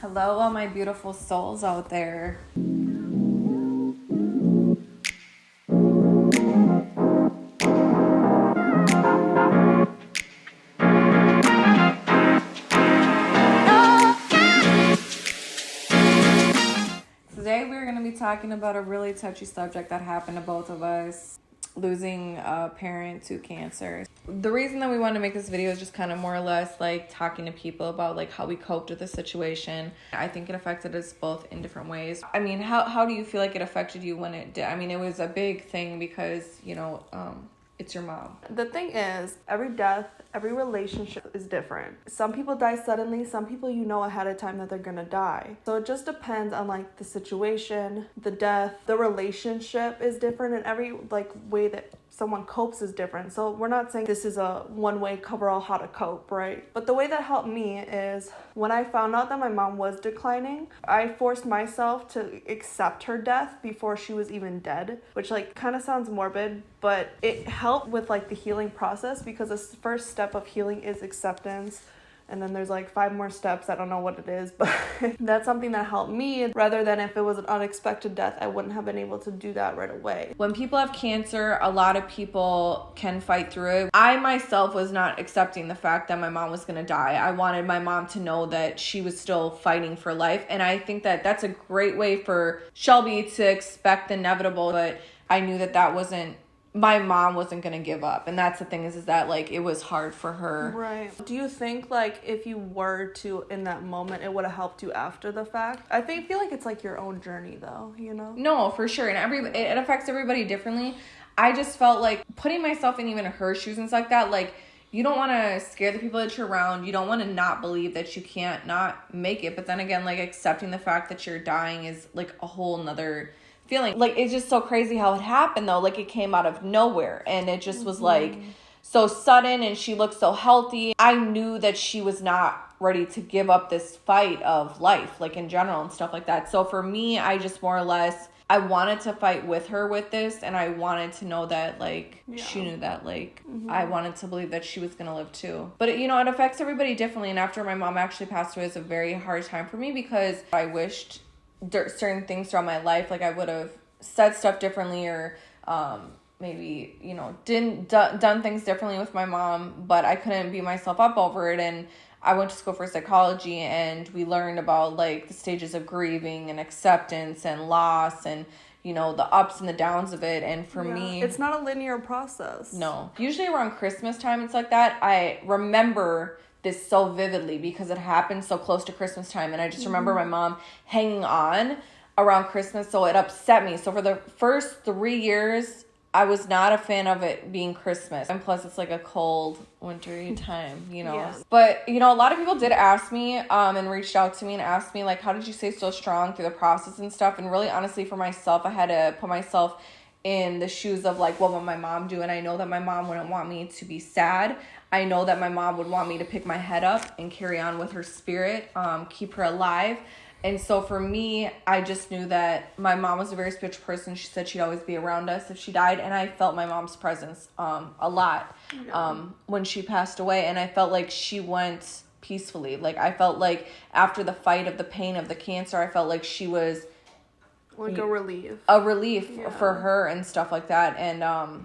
Hello, all my beautiful souls out there. Today we're going to be talking about a really touchy subject that happened to both of us, losing a parent to cancer. The reason that we want to make this video is just kind of more or less like talking to people about like how we coped with the situation. I think it affected us both in different ways. I mean, how do you feel like it affected you when it did? I mean, it was a big thing because, it's your mom. The thing is, every death, every relationship is different. Some people die suddenly, some people you know ahead of time that they're gonna die. So it just depends on like the situation, the death, the relationship is different, and every like way that someone copes is different. So we're not saying this is a one-way cover-all how to cope, right? But the way that helped me is when I found out that my mom was declining, I forced myself to accept her death before she was even dead, which like kind of sounds morbid, but it helped with like the healing process because the first step of healing is acceptance. And then there's like 5 more steps. I don't know what it is, but that's something that helped me rather than if it was an unexpected death, I wouldn't have been able to do that right away. When people have cancer, a lot of people can fight through it. I myself was not accepting the fact that my mom was going to die. I wanted my mom to know that she was still fighting for life. And I think that that's a great way for Shelby to expect the inevitable, but I knew that that wasn't, my mom wasn't going to give up. And that's the thing is that like it was hard for her. Right. Do you think like if you were to in that moment it would have helped you after the fact? I feel like it's like your own journey though, you know? No, for sure. And it affects everybody differently. I just felt like putting myself in even her shoes and stuff like that, like you don't want to scare the people that you're around. You don't want to not believe that you can't not make it. But then again, like accepting the fact that you're dying is like a whole nother feeling. Like it's just so crazy how it happened though. Like it came out of nowhere and it just was like so sudden, and she looked so healthy. I knew that she was not ready to give up this fight of life, like in general and stuff like that. So for me, I just more or less, I wanted to fight with her with this, and I wanted to know that like she knew that like I wanted to believe that she was gonna live too. But it affects everybody differently. And after my mom actually passed away, it's a very hard time for me because I wished certain things throughout my life, like I would have said stuff differently or maybe done things differently with my mom, but I couldn't beat myself up over it. And I went to school for psychology, and we learned about like the stages of grieving and acceptance and loss and the ups and the downs of it. And for me, it's not a linear process. No, usually around Christmas time it's like that. I remember this so vividly because it happened so close to Christmas time, and I just remember my mom hanging on around Christmas, so it upset me. So for the first 3 years, I was not a fan of it being Christmas, and plus it's like a cold, wintry time, Yes. But a lot of people did ask me and reached out to me and asked me like, how did you stay so strong through the process and stuff? And really, honestly, for myself, I had to put myself in the shoes of like, what would my mom do? And I know that my mom wouldn't want me to be sad. I know that my mom would want me to pick my head up and carry on with her spirit, keep her alive. And so for me, I just knew that my mom was a very spiritual person. She said she'd always be around us if she died. And I felt my mom's presence a lot when she passed away. And I felt like she went peacefully. Like I felt like after the fight of the pain of the cancer, I felt like she was like a relief for her and stuff like that. And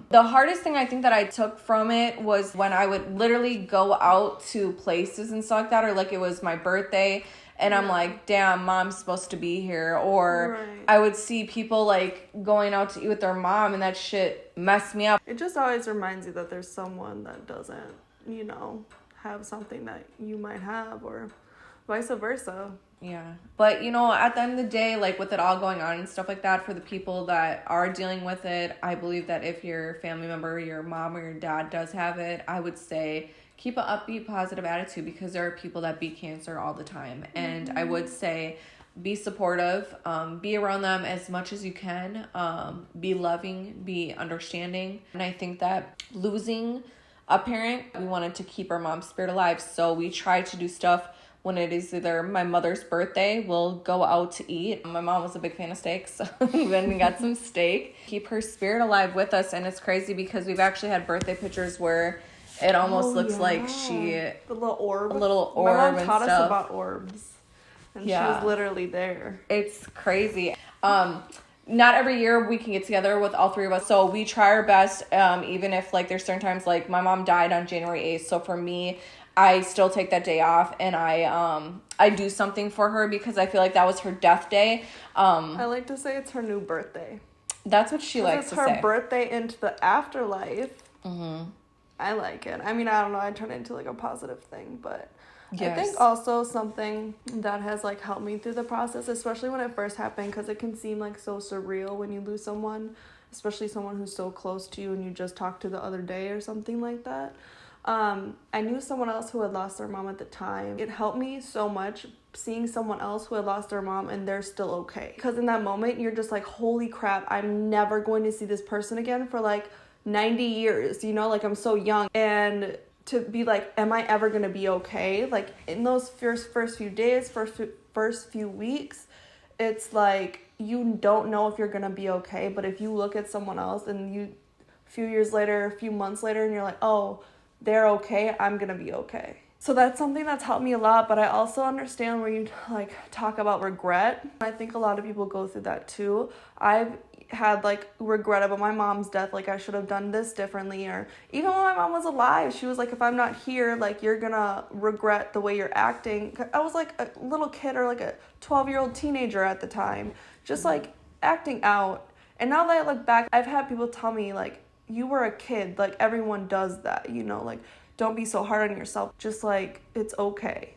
the hardest thing I think that I took from it was when I would literally go out to places and stuff like that, or like it was my birthday and I'm like, damn, mom's supposed to be here. Or I would see people like going out to eat with their mom, and that shit messed me up. It just always reminds you that there's someone that doesn't have something that you might have, or vice versa. Yeah. But, at the end of the day, like with it all going on and stuff like that, for the people that are dealing with it, I believe that if your family member, your mom or your dad does have it, I would say keep an upbeat, positive attitude, because there are people that beat cancer all the time. And I would say be supportive, be around them as much as you can, be loving, be understanding. And I think that losing a parent, we wanted to keep our mom's spirit alive. So we tried to do stuff. When it is either my mother's birthday, we'll go out to eat. My mom was a big fan of steak, so we went and got some steak. Keep her spirit alive with us. And it's crazy because we've actually had birthday pictures where it almost looks like she... The little orb. A little orb My mom and taught stuff. us about orbs. And she was literally there. It's crazy. Not every year we can get together with all three of us, so we try our best, even if like there's certain times, like my mom died on January 8th, so for me, I still take that day off and I do something for her because I feel like that was her death day. I like to say it's her new birthday. That's what she likes to say. It's her birthday into the afterlife. I like it. I mean, I don't know, I turn it into like a positive thing, but yes. I think also something that has like helped me through the process, especially when it first happened, because it can seem like so surreal when you lose someone, especially someone who's so close to you and you just talked to the other day or something like that. I knew someone else who had lost their mom at the time. It helped me so much seeing someone else who had lost their mom and they're still okay. Because in that moment, you're just like, holy crap, I'm never going to see this person again for like 90 years, you know, like I'm so young. And to be like, am I ever going to be okay? Like in those first few days, first few weeks, it's like you don't know if you're going to be okay. But if you look at someone else and you a few years later, a few months later, and you're like, oh, they're okay, I'm going to be okay. So that's something that's helped me a lot, but I also understand where you like talk about regret. I think a lot of people go through that too. I've had like regret about my mom's death, like I should have done this differently, or even when my mom was alive, she was like, if I'm not here, like you're gonna regret the way you're acting. I was like a little kid or like a 12-year-old teenager at the time, just like acting out. And now that I look back, I've had people tell me like, you were a kid, like everyone does that, you know, like don't be so hard on yourself, just like it's okay.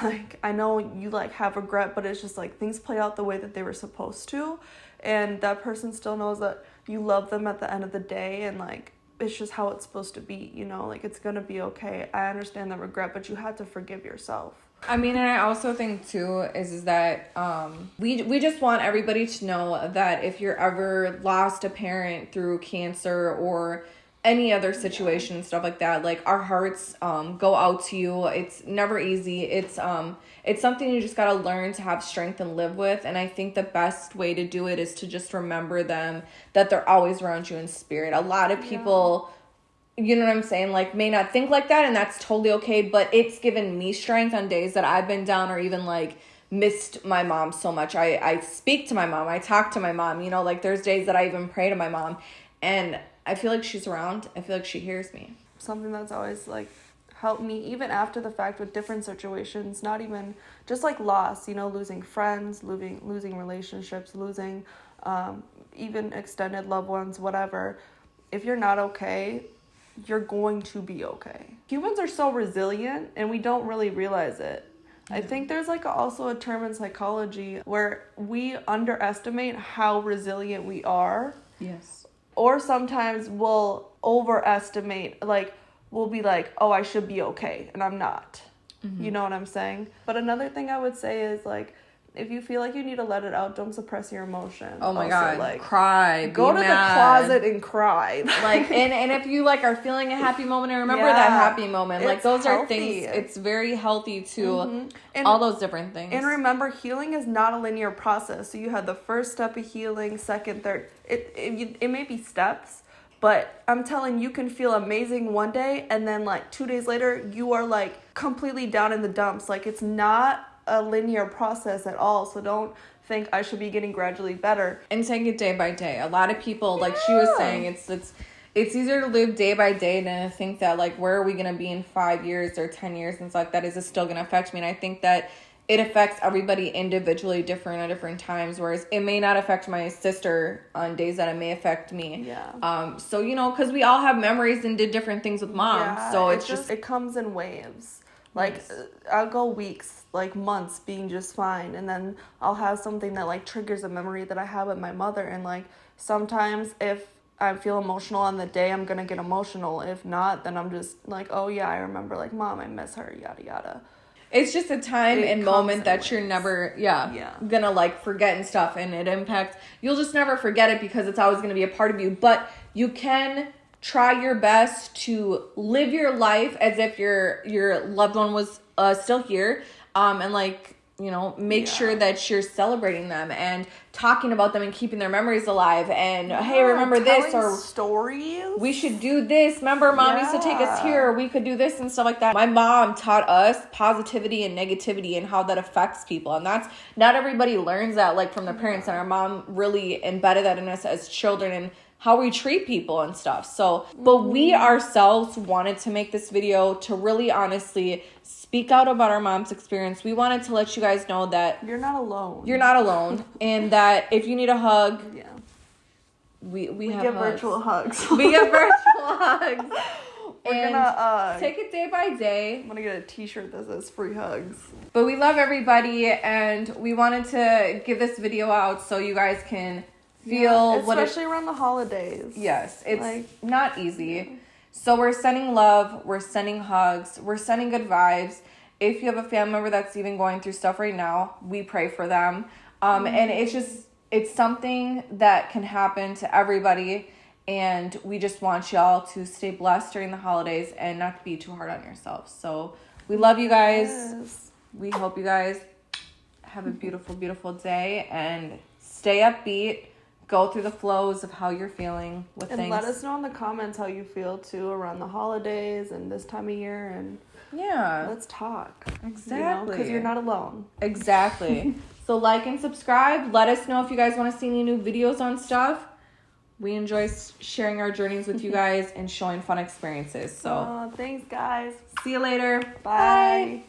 Like I know you like have regret, but it's just like things play out the way that they were supposed to, and that person still knows that you love them at the end of the day, and like it's just how it's supposed to be, you know, like it's gonna be okay. I understand the regret, but you have to forgive yourself. I mean, and I also think too is that we just want everybody to know that if you're ever lost a parent through cancer or any other situation and stuff like that, like our hearts go out to you. It's never easy. It's something you just gotta learn to have strength and live with. And I think the best way to do it is to just remember them, that they're always around you in spirit. A lot of people, you know what I'm saying, like may not think like that, and that's totally okay, but it's given me strength on days that I've been down or even like missed my mom so much. I speak to my mom, I talk to my mom, you know, like there's days that I even pray to my mom, and I feel like she's around. I feel like she hears me. Something that's always like helped me even after the fact with different situations, not even just like loss, you know, losing friends, losing relationships, losing even extended loved ones, whatever. If you're not okay, you're going to be okay. Humans are so resilient and we don't really realize it. I think there's like also a term in psychology where we underestimate how resilient we are. Yes. Or sometimes we'll overestimate, like we'll be like, oh, I should be okay, and I'm not. Mm-hmm. You know what I'm saying? But another thing I would say is like, if you feel like you need to let it out, don't suppress your emotions. Oh my God, like, cry, go to mad. The closet and cry. Like, and if you like are feeling a happy moment, and remember that happy moment. Like those healthy. Are things, it's very healthy to all those different things. And remember, healing is not a linear process. So you have the first step of healing, second, third. It may be steps, but I'm telling you can feel amazing one day, and then like 2 days later, you are like completely down in the dumps. Like it's not a linear process at all, so don't think I should be getting gradually better, and take it day by day. A lot of people, like she was saying, it's easier to live day by day than to think that like where are we gonna be in 5 years or 10 years and stuff like that. Is it still gonna affect me? And I think that it affects everybody individually different at different times, whereas it may not affect my sister on days that it may affect me. So you know, because we all have memories and did different things with mom, so it's just it comes in waves. Like, I'll go weeks, like months being just fine. And then I'll have something that, like, triggers a memory that I have with my mother. And, like, sometimes if I feel emotional on the day, I'm going to get emotional. If not, then I'm just like, oh, yeah, I remember, like, Mom, I miss her, yada, yada. It's just a time and moment that you're never, gonna, like, forget and stuff. And it impacts, you'll just never forget it because it's always going to be a part of you. But you can try your best to live your life as if your loved one was still here, and like you know, make sure that you're celebrating them and talking about them and keeping their memories alive. And hey, remember this, or stories. We should do this. Remember, mom used to take us here. We could do this and stuff like that. My mom taught us positivity and negativity and how that affects people. And that's, not everybody learns that like from their parents. And our mom really embedded that in us as children and how we treat people and stuff. So, but we ourselves wanted to make this video to really honestly speak out about our mom's experience. We wanted to let you guys know that you're not alone. You're not alone. And that if you need a hug, we have give hugs. virtual hugs. We give virtual hugs. We're gonna take it day by day. I'm gonna get a t-shirt that says free hugs. But we love everybody, and we wanted to give this video out so you guys can feel especially around the holidays. Yes, it's like, not easy. So we're sending love, we're sending hugs, we're sending good vibes. If you have a family member that's even going through stuff right now, we pray for them. And it's something that can happen to everybody. And we just want y'all to stay blessed during the holidays and not to be too hard on yourselves. So we love you guys. Yes. We hope you guys have a beautiful, beautiful day and stay upbeat. Go through the flows of how you're feeling with things. And let us know in the comments how you feel too around the holidays and this time of year, and let's talk. Exactly. Because you're not alone. Exactly. So like and subscribe. Let us know if you guys want to see any new videos on stuff. We enjoy sharing our journeys with you guys and showing fun experiences. So thanks, guys. see you later. Bye.